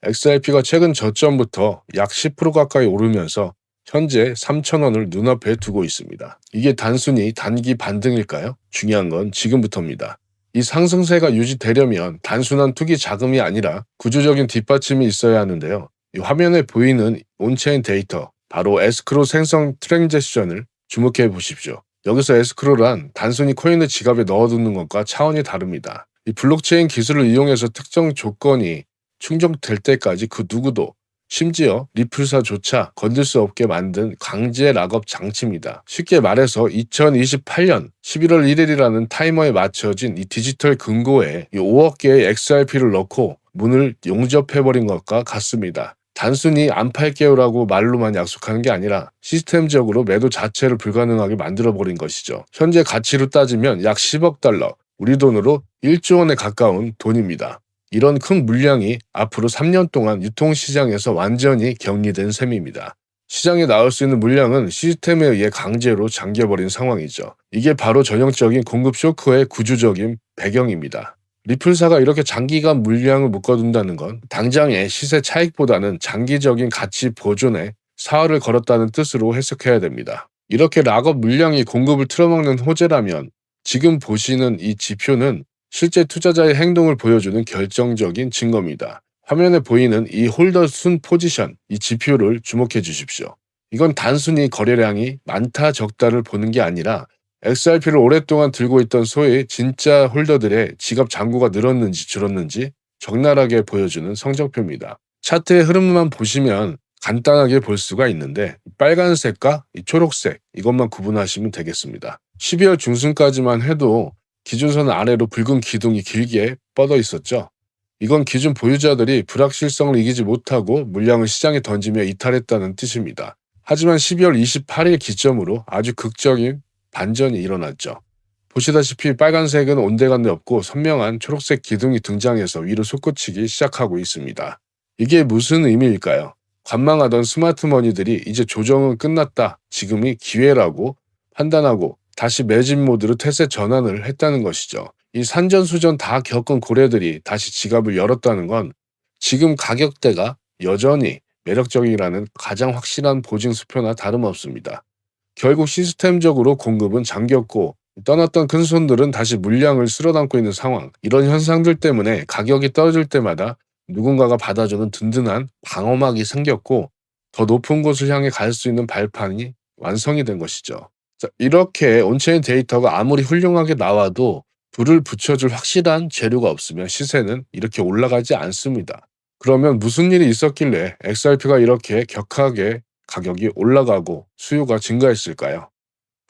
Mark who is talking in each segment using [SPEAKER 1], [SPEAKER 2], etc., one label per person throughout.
[SPEAKER 1] XRP가 최근 저점부터 약 10% 가까이 오르면서 현재 3,000원을 눈앞에 두고 있습니다. 이게 단순히 단기 반등일까요? 중요한 건 지금부터입니다. 이 상승세가 유지되려면 단순한 투기 자금이 아니라 구조적인 뒷받침이 있어야 하는데요. 이 화면에 보이는 온체인 데이터, 바로 에스크로 생성 트랜잭션을 주목해 보십시오. 여기서 에스크로란 단순히 코인을 지갑에 넣어두는 것과 차원이 다릅니다. 이 블록체인 기술을 이용해서 특정 조건이 충족될 때까지 그 누구도, 심지어 리플사조차 건들 수 없게 만든 강제 락업 장치입니다. 쉽게 말해서 2028년 11월 1일이라는 타이머에 맞춰진 이 디지털 금고에 5억 개의 XRP를 넣고 문을 용접해버린 것과 같습니다. 단순히 안 팔게요라고 말로만 약속하는 게 아니라 시스템적으로 매도 자체를 불가능하게 만들어버린 것이죠. 현재 가치로 따지면 약 10억 달러, 우리 돈으로 1조 원에 가까운 돈입니다. 이런 큰 물량이 앞으로 3년 동안 유통시장에서 완전히 격리된 셈입니다. 시장에 나올 수 있는 물량은 시스템에 의해 강제로 잠겨버린 상황이죠. 이게 바로 전형적인 공급 쇼크의 구조적인 배경입니다. 리플사가 이렇게 장기간 물량을 묶어둔다는 건 당장의 시세 차익보다는 장기적인 가치 보존에 사활을 걸었다는 뜻으로 해석해야 됩니다. 이렇게 락업 물량이 공급을 틀어막는 호재라면 지금 보시는 이 지표는 실제 투자자의 행동을 보여주는 결정적인 증거입니다. 화면에 보이는 이 홀더 순 포지션, 이 지표를 주목해 주십시오. 이건 단순히 거래량이 많다 적다를 보는 게 아니라 XRP를 오랫동안 들고 있던 소위 진짜 홀더들의 지갑 잔고가 늘었는지 줄었는지 적나라하게 보여주는 성적표입니다. 차트의 흐름만 보시면 간단하게 볼 수가 있는데 빨간색과 이 초록색 이것만 구분하시면 되겠습니다. 12월 중순까지만 해도 기준선 아래로 붉은 기둥이 길게 뻗어 있었죠. 이건 기준 보유자들이 불확실성을 이기지 못하고 물량을 시장에 던지며 이탈했다는 뜻입니다. 하지만 12월 28일 기점으로 아주 극적인 반전이 일어났죠. 보시다시피 빨간색은 온데간데 없고 선명한 초록색 기둥이 등장해서 위로 솟구치기 시작하고 있습니다. 이게 무슨 의미일까요? 관망하던 스마트머니들이 이제 조정은 끝났다, 지금이 기회라고 판단하고 다시 매집 모드로 태세 전환을 했다는 것이죠. 이 산전수전 다 겪은 고래들이 다시 지갑을 열었다는 건 지금 가격대가 여전히 매력적이라는 가장 확실한 보증 수표나 다름없습니다. 결국 시스템적으로 공급은 잠겼고 떠났던 큰손들은 다시 물량을 쓸어담고 있는 상황. 이런 현상들 때문에 가격이 떨어질 때마다 누군가가 받아주는 든든한 방어막이 생겼고 더 높은 곳을 향해 갈 수 있는 발판이 완성이 된 것이죠. 자, 이렇게 온체인 데이터가 아무리 훌륭하게 나와도 불을 붙여줄 확실한 재료가 없으면 시세는 이렇게 올라가지 않습니다. 그러면 무슨 일이 있었길래 XRP가 이렇게 격하게 가격이 올라가고 수요가 증가했을까요?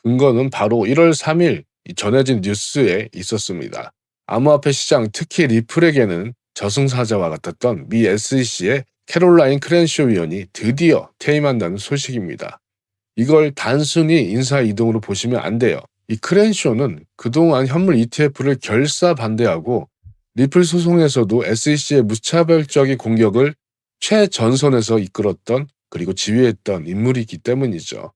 [SPEAKER 1] 근거는 바로 1월 3일 전해진 뉴스에 있었습니다. 암호화폐 시장, 특히 리플에게는 저승사자와 같았던 미 SEC의 캐롤라인 크렌쇼 위원이 드디어 퇴임한다는 소식입니다. 이걸 단순히 인사이동으로 보시면 안 돼요. 이 크렌쇼는 그동안 현물 ETF를 결사 반대하고 리플 소송에서도 SEC의 무차별적인 공격을 최전선에서 이끌었던 그리고 지휘했던 인물이기 때문이죠.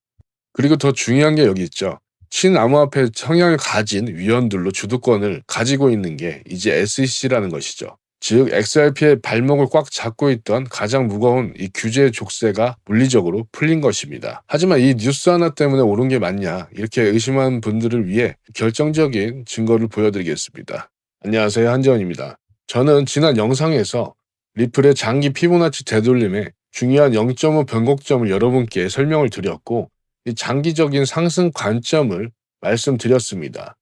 [SPEAKER 1] 그리고 더 중요한 게 여기 있죠. 친암호화폐 성향을 가진 위원들로 주도권을 가지고 있는 게 이제 SEC라는 것이죠. 즉 XRP의 발목을 꽉 잡고 있던 가장 무거운 이 규제 족쇄가 물리적으로 풀린 것입니다. 하지만 이 뉴스 하나 때문에 오른 게 맞냐 이렇게 의심한 분들을 위해 결정적인 증거를 보여드리겠습니다. 안녕하세요, 한재원입니다. 저는 지난 영상에서 리플의 장기 피보나치 되돌림의 중요한 0.5 변곡점을 여러분께 설명을 드렸고 이 장기적인 상승 관점을 말씀드렸습니다.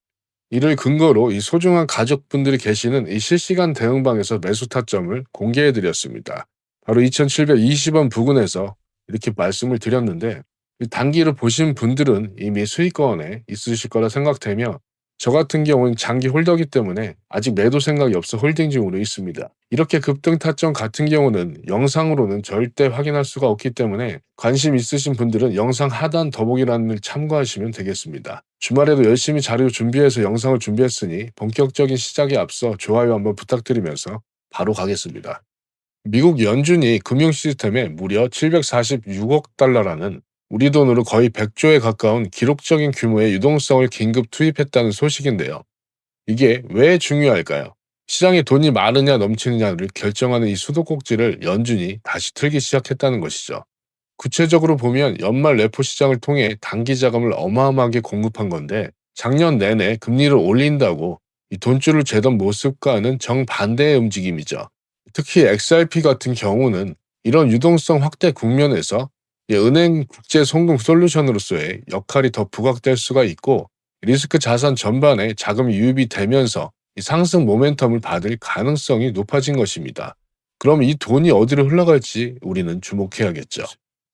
[SPEAKER 1] 이를 근거로 이 소중한 가족분들이 계시는 이 실시간 대응방에서 매수 타점을 공개해드렸습니다. 바로 2720원 부근에서 이렇게 말씀을 드렸는데 단기를 보신 분들은 이미 수익권에 있으실 거라 생각되며 저 같은 경우는 장기 홀더기 때문에 아직 매도 생각이 없어 홀딩 중으로 있습니다. 이렇게 급등 타점 같은 경우는 영상으로는 절대 확인할 수가 없기 때문에 관심 있으신 분들은 영상 하단 더보기란을 참고하시면 되겠습니다. 주말에도 열심히 자료 준비해서 영상을 준비했으니 본격적인 시작에 앞서 좋아요 한번 부탁드리면서 바로 가겠습니다. 미국 연준이 금융 시스템에 무려 746억 달러라는 우리 돈으로 거의 100조에 가까운 기록적인 규모의 유동성을 긴급 투입했다는 소식인데요. 이게 왜 중요할까요? 시장에 돈이 많으냐 넘치느냐를 결정하는 이 수도꼭지를 연준이 다시 틀기 시작했다는 것이죠. 구체적으로 보면 연말 레포 시장을 통해 단기 자금을 어마어마하게 공급한 건데, 작년 내내 금리를 올린다고 이 돈줄을 재던 모습과는 정반대의 움직임이죠. 특히 XRP 같은 경우는 이런 유동성 확대 국면에서 이 은행 국제 송금 솔루션으로서의 역할이 더 부각될 수가 있고, 리스크 자산 전반에 자금이 유입이 되면서 이 상승 모멘텀을 받을 가능성이 높아진 것입니다. 그럼 이 돈이 어디로 흘러갈지 우리는 주목해야겠죠.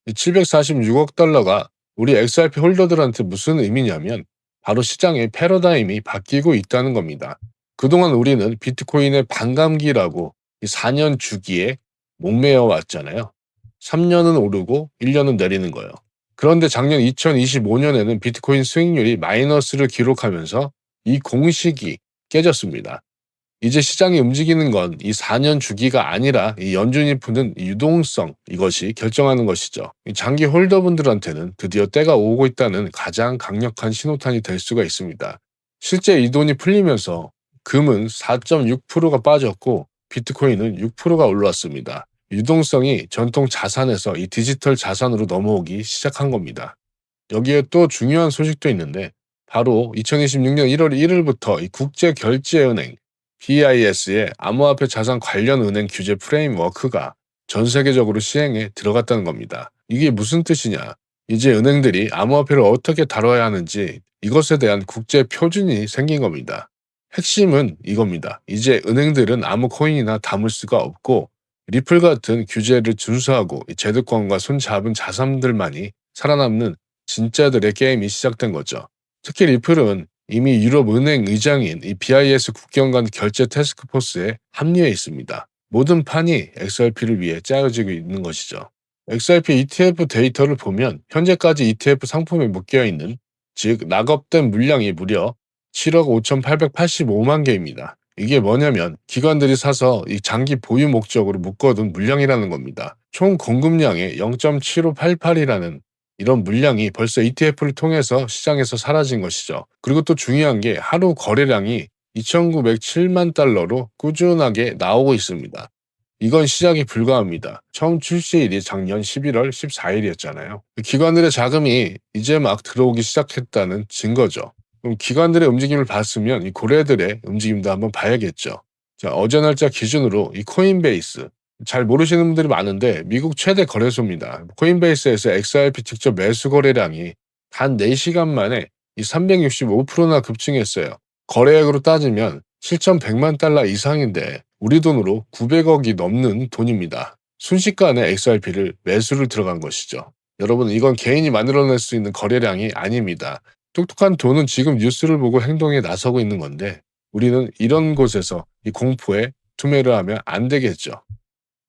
[SPEAKER 1] 746억 달러가 우리 XRP 홀더들한테 무슨 의미냐면, 바로 시장의 패러다임이 바뀌고 있다는 겁니다. 그동안 우리는 비트코인의 반감기라고 이 4년 주기에 목매어 왔잖아요. 3년은 오르고 1년은 내리는 거예요. 그런데 작년 2025년에는 비트코인 수익률이 마이너스를 기록하면서 이 공식이 깨졌습니다. 이제 시장이 움직이는 건 이 4년 주기가 아니라 이 연준이 푸는 이 유동성, 이것이 결정하는 것이죠. 이 장기 홀더분들한테는 드디어 때가 오고 있다는 가장 강력한 신호탄이 될 수가 있습니다. 실제 이 돈이 풀리면서 금은 4.6%가 빠졌고 비트코인은 6%가 올랐습니다. 유동성이 전통 자산에서 이 디지털 자산으로 넘어오기 시작한 겁니다. 여기에 또 중요한 소식도 있는데, 바로 2026년 1월 1일부터 이 국제결제은행 BIS의 암호화폐 자산 관련 은행 규제 프레임워크가 전 세계적으로 시행에 들어갔다는 겁니다. 이게 무슨 뜻이냐? 이제 은행들이 암호화폐를 어떻게 다뤄야 하는지, 이것에 대한 국제 표준이 생긴 겁니다. 핵심은 이겁니다. 이제 은행들은 아무 코인이나 담을 수가 없고, 리플 같은 규제를 준수하고 제도권과 손잡은 자산들만이 살아남는 진짜들의 게임이 시작된 거죠. 특히 리플은 이미 유럽 은행 의장인 이 BIS 국경 간 결제 태스크포스에 합류해 있습니다. 모든 판이 XRP를 위해 짜여지고 있는 것이죠. XRP ETF 데이터를 보면 현재까지 ETF 상품에 묶여 있는, 즉 락업된 물량이 무려 7억 5,885만 개입니다. 이게 뭐냐면 기관들이 사서 이 장기 보유 목적으로 묶어둔 물량이라는 겁니다. 총 공급량의 0.7588이라는 이런 물량이 벌써 ETF를 통해서 시장에서 사라진 것이죠. 그리고 또 중요한 게 하루 거래량이 2,907만 달러로 꾸준하게 나오고 있습니다. 이건 시작이 불가합니다. 처음 출시일이 작년 11월 14일이었잖아요. 기관들의 자금이 이제 막 들어오기 시작했다는 증거죠. 그럼 기관들의 움직임을 봤으면 이 고래들의 움직임도 한번 봐야겠죠. 자, 어제 날짜 기준으로 이 코인베이스, 잘 모르시는 분들이 많은데 미국 최대 거래소입니다. 코인베이스에서 XRP 직접 매수 거래량이 단 4시간 만에 이 365%나 급증했어요. 거래액으로 따지면 7,100만 달러 이상인데 우리 돈으로 900억이 넘는 돈입니다. 순식간에 XRP를 매수를 들어간 것이죠. 여러분, 이건 개인이 만들어낼 수 있는 거래량이 아닙니다. 똑똑한 돈은 지금 뉴스를 보고 행동에 나서고 있는 건데, 우리는 이런 곳에서 이 공포에 투매를 하면 안 되겠죠.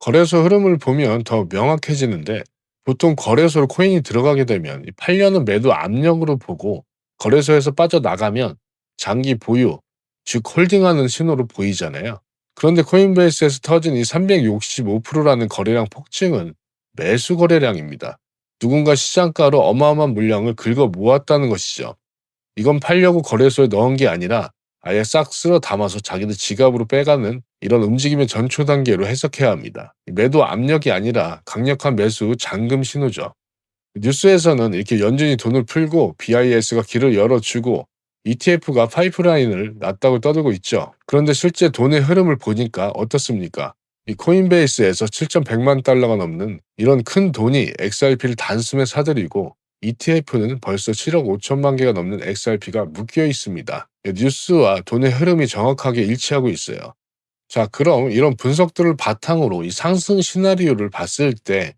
[SPEAKER 1] 거래소 흐름을 보면 더 명확해지는데, 보통 거래소로 코인이 들어가게 되면 팔려는 매도 압력으로 보고 거래소에서 빠져나가면 장기 보유, 즉 홀딩하는 신호로 보이잖아요. 그런데 코인베이스에서 터진 이 365%라는 거래량 폭증은 매수 거래량입니다. 누군가 시장가로 어마어마한 물량을 긁어 모았다는 것이죠. 이건 팔려고 거래소에 넣은 게 아니라 아예 싹 쓸어 담아서 자기들 지갑으로 빼가는 이런 움직임의 전초 단계로 해석해야 합니다. 매도 압력이 아니라 강력한 매수 잠금 신호죠. 뉴스에서는 이렇게 연준이 돈을 풀고 BIS가 길을 열어주고 ETF가 파이프라인을 놨다고 떠들고 있죠. 그런데 실제 돈의 흐름을 보니까 어떻습니까? 이 코인베이스에서 7,100만 달러가 넘는 이런 큰 돈이 XRP를 단숨에 사들이고, ETF는 벌써 7억 5천만 개가 넘는 XRP가 묶여 있습니다. 뉴스와 돈의 흐름이 정확하게 일치하고 있어요. 자, 그럼 이런 분석들을 바탕으로 이 상승 시나리오를 봤을 때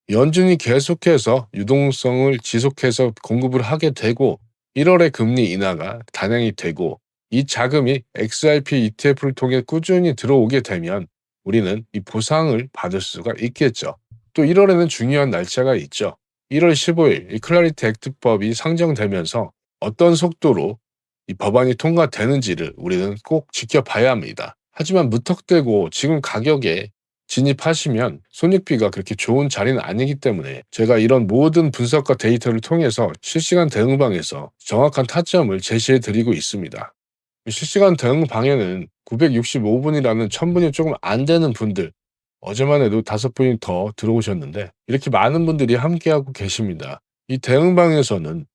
[SPEAKER 1] 연준이 계속해서 유동성을 지속해서 공급을 하게 되고 1월에 금리 인하가 단행이 되고 이 자금이 XRP ETF를 통해 꾸준히 들어오게 되면 우리는 이 보상을 받을 수가 있겠죠. 또 1월에는 중요한 날짜가 있죠. 1월 15일 이 클래리티 액트법이 상정되면서 어떤 속도로 이 법안이 통과되는지를 우리는 꼭 지켜봐야 합니다. 하지만 무턱대고 지금 가격에 진입하시면 손익비가 그렇게 좋은 자리는 아니기 때문에 제가 이런 모든 분석과 데이터를 통해서 실시간 대응방에서 정확한 타점을 제시해 드리고 있습니다. 실시간 대응방에는 965분이라는 1000분이 조금 안 되는 분들, 어제만 해도 5분이 더 들어오셨는데 이렇게 많은 분들이 함께하고 계십니다. 이 대응방에서는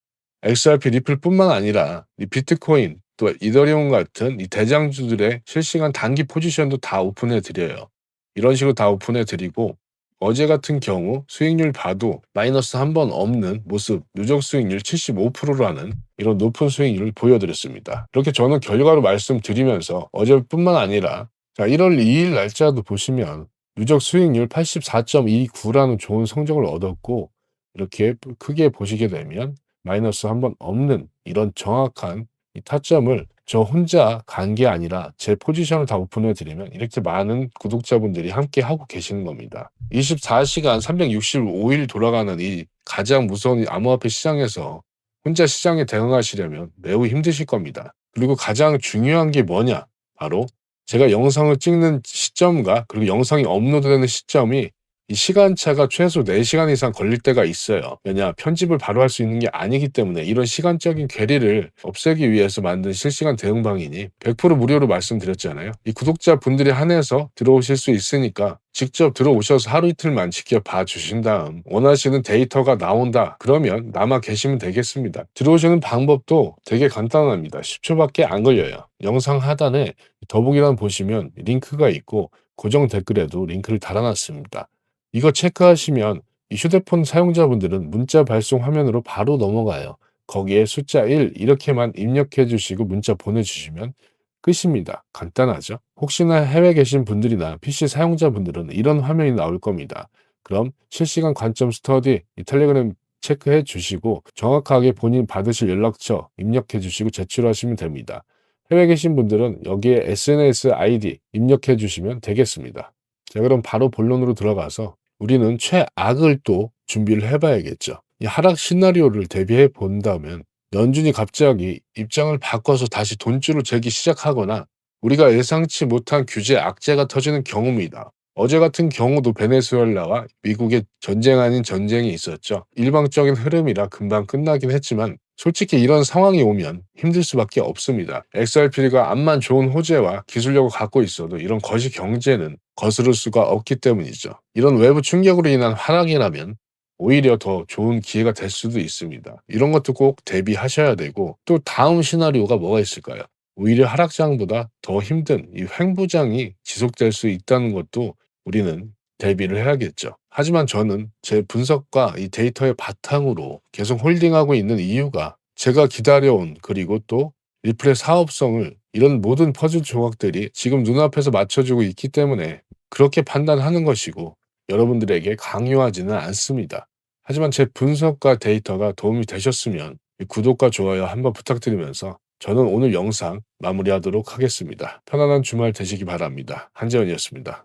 [SPEAKER 1] XRP 리플뿐만 아니라 이 비트코인 또 이더리움 같은 이 대장주들의 실시간 단기 포지션도 다 오픈해 드려요. 이런 식으로 다 오픈해 드리고 어제 같은 경우 수익률 봐도 마이너스 한 번 없는 모습, 누적 수익률 75%라는 이런 높은 수익률을 보여드렸습니다. 이렇게 저는 결과로 말씀드리면서 어제뿐만 아니라 자 1월 2일 날짜도 보시면 누적 수익률 84.29라는 좋은 성적을 얻었고 이렇게 크게 보시게 되면 마이너스 한 번 없는 이런 정확한 이 타점을 저 혼자 간 게 아니라 제 포지션을 다 오픈해 드리면 이렇게 많은 구독자분들이 함께 하고 계시는 겁니다. 24시간 365일 돌아가는 이 가장 무서운 이 암호화폐 시장에서 혼자 시장에 대응하시려면 매우 힘드실 겁니다. 그리고 가장 중요한 게 뭐냐? 바로 제가 영상을 찍는 시점과 그리고 영상이 업로드되는 시점이 이 시간차가 최소 4시간 이상 걸릴 때가 있어요. 왜냐? 편집을 바로 할 수 있는 게 아니기 때문에 이런 시간적인 괴리를 없애기 위해서 만든 실시간 대응방이니 100% 무료로 말씀드렸잖아요. 이 구독자분들이 한해서 들어오실 수 있으니까 직접 들어오셔서 하루 이틀만 지켜봐 주신 다음 원하시는 데이터가 나온다. 그러면 남아 계시면 되겠습니다. 들어오시는 방법도 되게 간단합니다. 10초밖에 안 걸려요. 영상 하단에 더보기란 보시면 링크가 있고 고정 댓글에도 링크를 달아놨습니다. 이거 체크하시면 이 휴대폰 사용자분들은 문자 발송 화면으로 바로 넘어가요. 거기에 숫자 1 이렇게만 입력해 주시고 문자 보내주시면 끝입니다. 간단하죠? 혹시나 해외에 계신 분들이나 PC 사용자분들은 이런 화면이 나올 겁니다. 그럼 실시간 관점 스터디 이 텔레그램 체크해 주시고 정확하게 본인 받으실 연락처 입력해 주시고 제출하시면 됩니다. 해외에 계신 분들은 여기에 SNS 아이디 입력해 주시면 되겠습니다. 자, 그럼 바로 본론으로 들어가서 우리는 최악을 또 준비를 해봐야겠죠. 이 하락 시나리오를 대비해 본다면 연준이 갑자기 입장을 바꿔서 다시 돈줄을 재기 시작하거나 우리가 예상치 못한 규제 악재가 터지는 경우입니다. 어제 같은 경우도 베네수엘라와 미국의 전쟁 아닌 전쟁이 있었죠. 일방적인 흐름이라 금방 끝나긴 했지만 솔직히 이런 상황이 오면 힘들 수밖에 없습니다. XRP가 암만 좋은 호재와 기술력을 갖고 있어도 이런 거시 경제는 거스를 수가 없기 때문이죠. 이런 외부 충격으로 인한 하락이라면 오히려 더 좋은 기회가 될 수도 있습니다. 이런 것도 꼭 대비하셔야 되고 또 다음 시나리오가 뭐가 있을까요? 오히려 하락장보다 더 힘든 이 횡보장이 지속될 수 있다는 것도 우리는 대비를 해야겠죠. 하지만 저는 제 분석과 이 데이터의 바탕으로 계속 홀딩하고 있는 이유가 제가 기다려온 그리고 또 리플의 사업성을 이런 모든 퍼즐 조각들이 지금 눈앞에서 맞춰주고 있기 때문에 그렇게 판단하는 것이고 여러분들에게 강요하지는 않습니다. 하지만 제 분석과 데이터가 도움이 되셨으면 구독과 좋아요 한번 부탁드리면서 저는 오늘 영상 마무리하도록 하겠습니다. 편안한 주말 되시기 바랍니다. 한재원이었습니다.